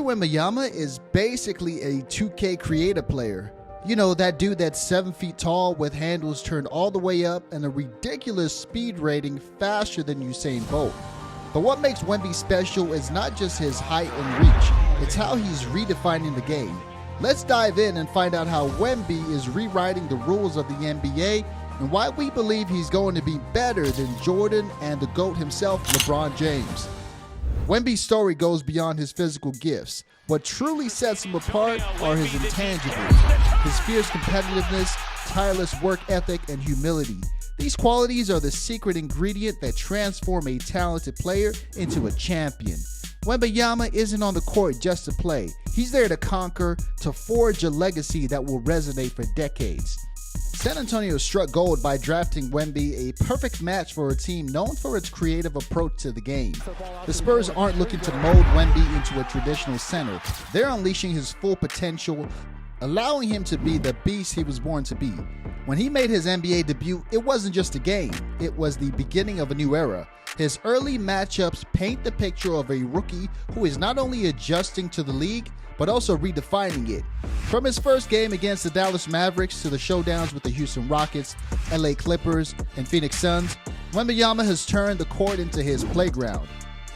Wembanyama is basically a 2K creative player. You know, that dude that's 7 feet tall with handles turned all the way up and a ridiculous speed rating faster than Usain Bolt. But what makes Wemby special is not just his height and reach, it's how he's redefining the game. Let's dive in and find out how Wemby is rewriting the rules of the NBA and why we believe he's going to be better than Jordan and the GOAT himself, LeBron James. Wemby's story goes beyond his physical gifts. What truly sets him apart are his intangibles, his fierce competitiveness, tireless work ethic, and humility. These qualities are the secret ingredient that transform a talented player into a champion. Wembanyama isn't on the court just to play. He's there to conquer, to forge a legacy that will resonate for decades. San Antonio struck gold by drafting Wemby, a perfect match for a team known for its creative approach to the game. The Spurs aren't looking to mold Wemby into a traditional center. They're unleashing his full potential, allowing him to be the beast he was born to be. When he made his NBA debut, it wasn't just a game, it was the beginning of a new era. His early matchups paint the picture of a rookie who is not only adjusting to the league, but also redefining it. From his first game against the Dallas Mavericks to the showdowns with the Houston Rockets, LA Clippers, and Phoenix Suns, Wembanyama has turned the court into his playground.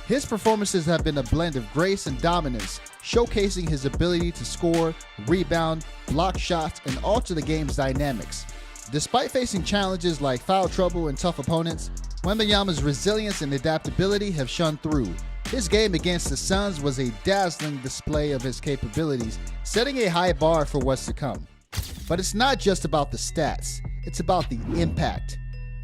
His performances have been a blend of grace and dominance, showcasing his ability to score, rebound, block shots, and alter the game's dynamics. Despite facing challenges like foul trouble and tough opponents, Wembanyama's resilience and adaptability have shone through. His game against the Suns was a dazzling display of his capabilities, setting a high bar for what's to come. But it's not just about the stats, it's about the impact.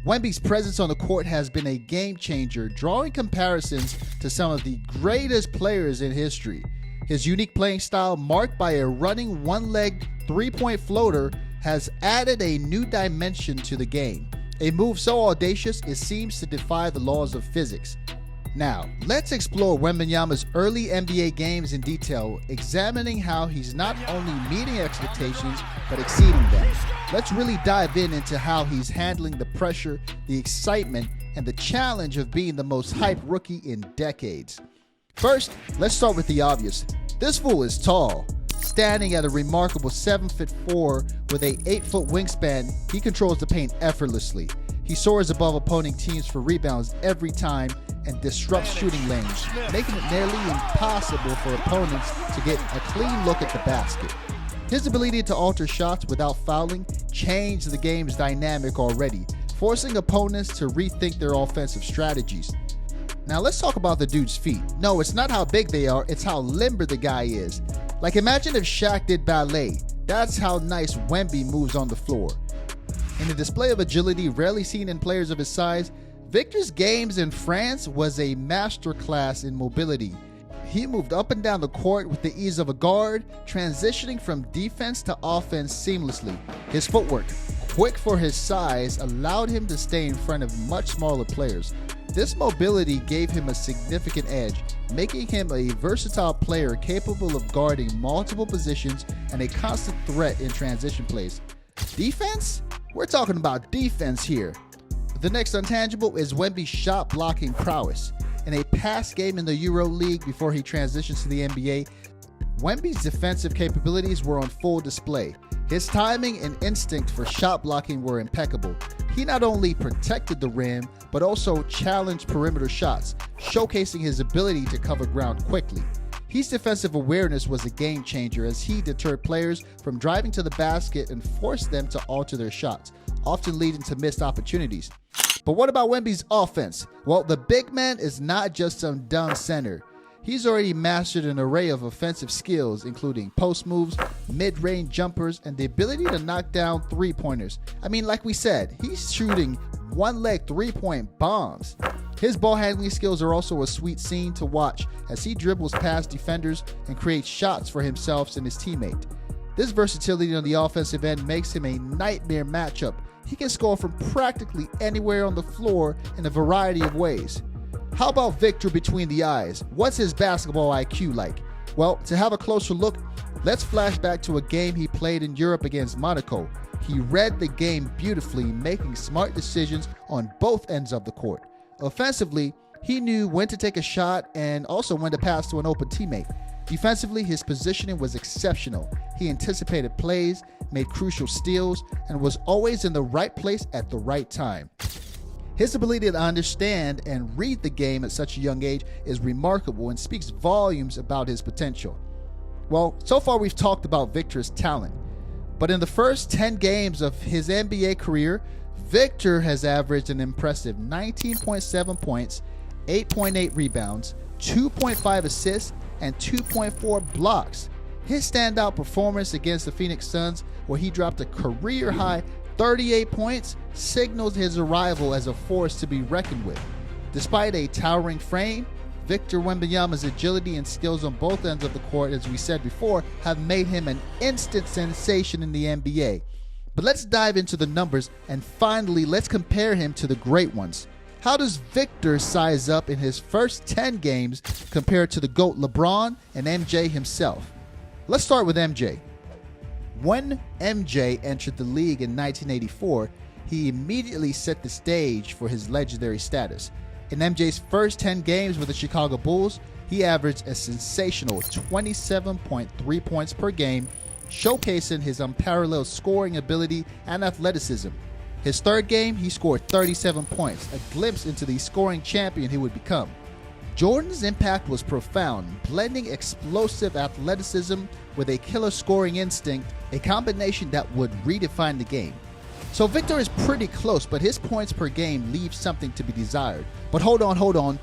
Wemby's presence on the court has been a game changer, drawing comparisons to some of the greatest players in history. His unique playing style, marked by a running one-legged three-point floater, has added a new dimension to the game. A move so audacious it seems to defy the laws of physics. Now, let's explore Wembanyama's early NBA games in detail, examining how he's not only meeting expectations, but exceeding them. Let's really dive into how he's handling the pressure, the excitement, and the challenge of being the most hyped rookie in decades. First, let's start with the obvious. This fool is tall. Standing at a remarkable 7'4" with a 8-foot wingspan, he controls the paint effortlessly. He soars above opposing teams for rebounds every time and disrupts shooting lanes, making it nearly impossible for opponents to get a clean look at the basket. His ability to alter shots without fouling changed the game's dynamic already, forcing opponents to rethink their offensive strategies. Now let's talk about the dude's feet. No, it's not how big they are, it's how limber the guy is. Like, imagine if Shaq did ballet. That's how nice Wemby moves on the floor. In a display of agility rarely seen in players of his size, Victor's games in France was a masterclass in mobility. He moved up and down the court with the ease of a guard, transitioning from defense to offense seamlessly. His footwork, quick for his size, allowed him to stay in front of much smaller players. This mobility gave him a significant edge, making him a versatile player capable of guarding multiple positions and a constant threat in transition plays. Defense? We're talking about defense here. The next intangible is Wemby's shot blocking prowess. In a past game in the Euro League before he transitions to the NBA, Wemby's defensive capabilities were on full display. His timing and instinct for shot blocking were impeccable. He not only protected the rim, but also challenged perimeter shots, showcasing his ability to cover ground quickly. His defensive awareness was a game changer as he deterred players from driving to the basket and forced them to alter their shots, often leading to missed opportunities. But what about Wemby's offense? Well, the big man is not just some dumb center. He's already mastered an array of offensive skills, including post moves, mid-range jumpers, and the ability to knock down three-pointers. I mean, like we said, he's shooting one-leg three-point bombs. His ball handling skills are also a sweet scene to watch as he dribbles past defenders and creates shots for himself and his teammate. This versatility on the offensive end makes him a nightmare matchup. He can score from practically anywhere on the floor in a variety of ways. How about Victor between the eyes? What's his basketball IQ like? Well, to have a closer look, let's flash back to a game he played in Europe against Monaco. He read the game beautifully, making smart decisions on both ends of the court. Offensively, he knew when to take a shot and also when to pass to an open teammate. Defensively, his positioning was exceptional. He anticipated plays, made crucial steals, and was always in the right place at the right time. His ability to understand and read the game at such a young age is remarkable and speaks volumes about his potential. Well, so far we've talked about Victor's talent, but in the first 10 games of his NBA career, Victor has averaged an impressive 19.7 points, 8.8 rebounds, 2.5 assists, and 2.4 blocks. His standout performance against the Phoenix Suns, where he dropped a career-high 38 points, signals his arrival as a force to be reckoned with. Despite a towering frame, Victor Wembanyama's agility and skills on both ends of the court, as we said before, have made him an instant sensation in the NBA. But let's dive into the numbers, and finally, let's compare him to the great ones. How does Victor size up in his first 10 games compared to the GOAT LeBron and MJ himself? Let's start with MJ. When MJ entered the league in 1984, he immediately set the stage for his legendary status. In MJ's first 10 games with the Chicago Bulls, he averaged a sensational 27.3 points per game, showcasing his unparalleled scoring ability and athleticism. His third game, he scored 37 points, a glimpse into the scoring champion he would become. Jordan's impact was profound, blending explosive athleticism with a killer scoring instinct, a combination that would redefine the game. So Victor is pretty close, but his points per game leave something to be desired. But hold on.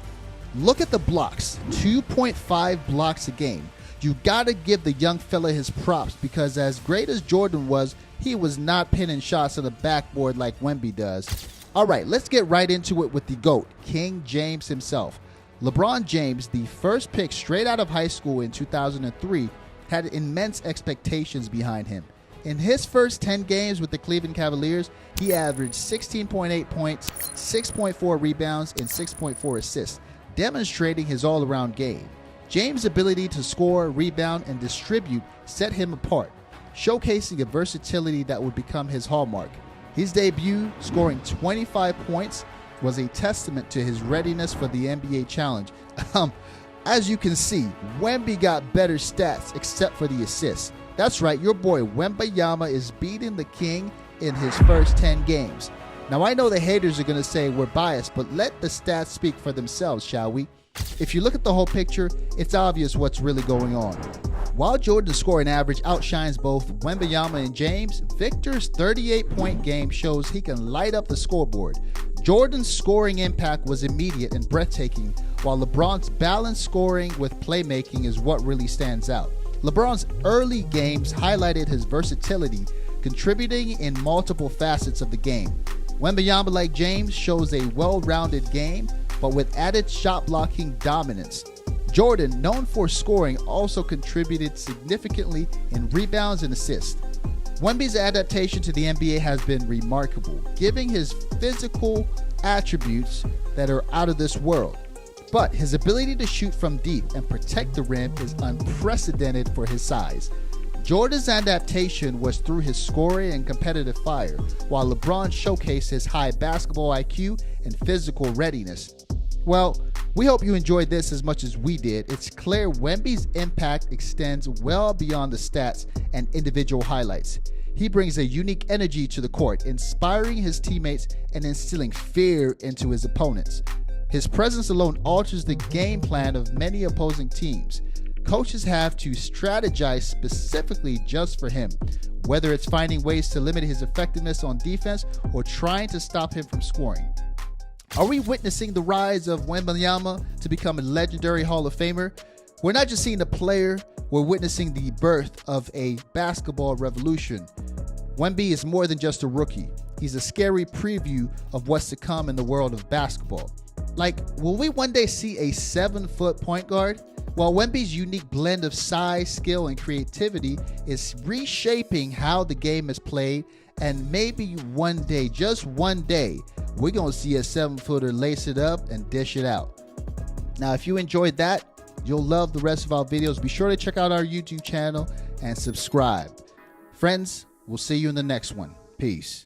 Look at the blocks. 2.5 blocks a game. You gotta give the young fella his props, because as great as Jordan was, he was not pinning shots on the backboard like Wemby does. Alright, let's get right into it with the GOAT, King James himself. LeBron James, the first pick straight out of high school in 2003, had immense expectations behind him. In his first 10 games with the Cleveland Cavaliers, he averaged 16.8 points, 6.4 rebounds, and 6.4 assists, demonstrating his all-around game. James' ability to score, rebound, and distribute set him apart, showcasing a versatility that would become his hallmark. His debut, scoring 25 points, was a testament to his readiness for the NBA challenge. As you can see, Wemby got better stats except for the assists. That's right, your boy Wembanyama is beating the king in his first 10 games. Now I know the haters are going to say we're biased, but let the stats speak for themselves, shall we? If you look at the whole picture, it's obvious what's really going on. While Jordan's scoring average outshines both Wembanyama and James, Victor's 38-point game shows he can light up the scoreboard. Jordan's scoring impact was immediate and breathtaking, while LeBron's balanced scoring with playmaking is what really stands out. LeBron's early games highlighted his versatility, contributing in multiple facets of the game. Wembanyama, like James, shows a well-rounded game, but with added shot-blocking dominance. Jordan, known for scoring, also contributed significantly in rebounds and assists. Wemby's adaptation to the NBA has been remarkable, giving his physical attributes that are out of this world. But his ability to shoot from deep and protect the rim is unprecedented for his size. Jordan's adaptation was through his scoring and competitive fire, while LeBron showcased his high basketball IQ and physical readiness. Well, we hope you enjoyed this as much as we did. It's clear Wemby's impact extends well beyond the stats and individual highlights. He brings a unique energy to the court, inspiring his teammates and instilling fear into his opponents. His presence alone alters the game plan of many opposing teams. Coaches have to strategize specifically just for him, whether it's finding ways to limit his effectiveness on defense or trying to stop him from scoring. Are we witnessing the rise of Wembanyama to become a legendary Hall of Famer? We're not just seeing a player, we're witnessing the birth of a basketball revolution. Wemby is more than just a rookie. He's a scary preview of what's to come in the world of basketball. Like, will we one day see a 7-foot point guard? While Wemby's unique blend of size, skill, and creativity is reshaping how the game is played, and maybe one day, just one day, we're going to see a 7-footer lace it up and dish it out. Now, if you enjoyed that, you'll love the rest of our videos. Be sure to check out our YouTube channel and subscribe. Friends, we'll see you in the next one. Peace.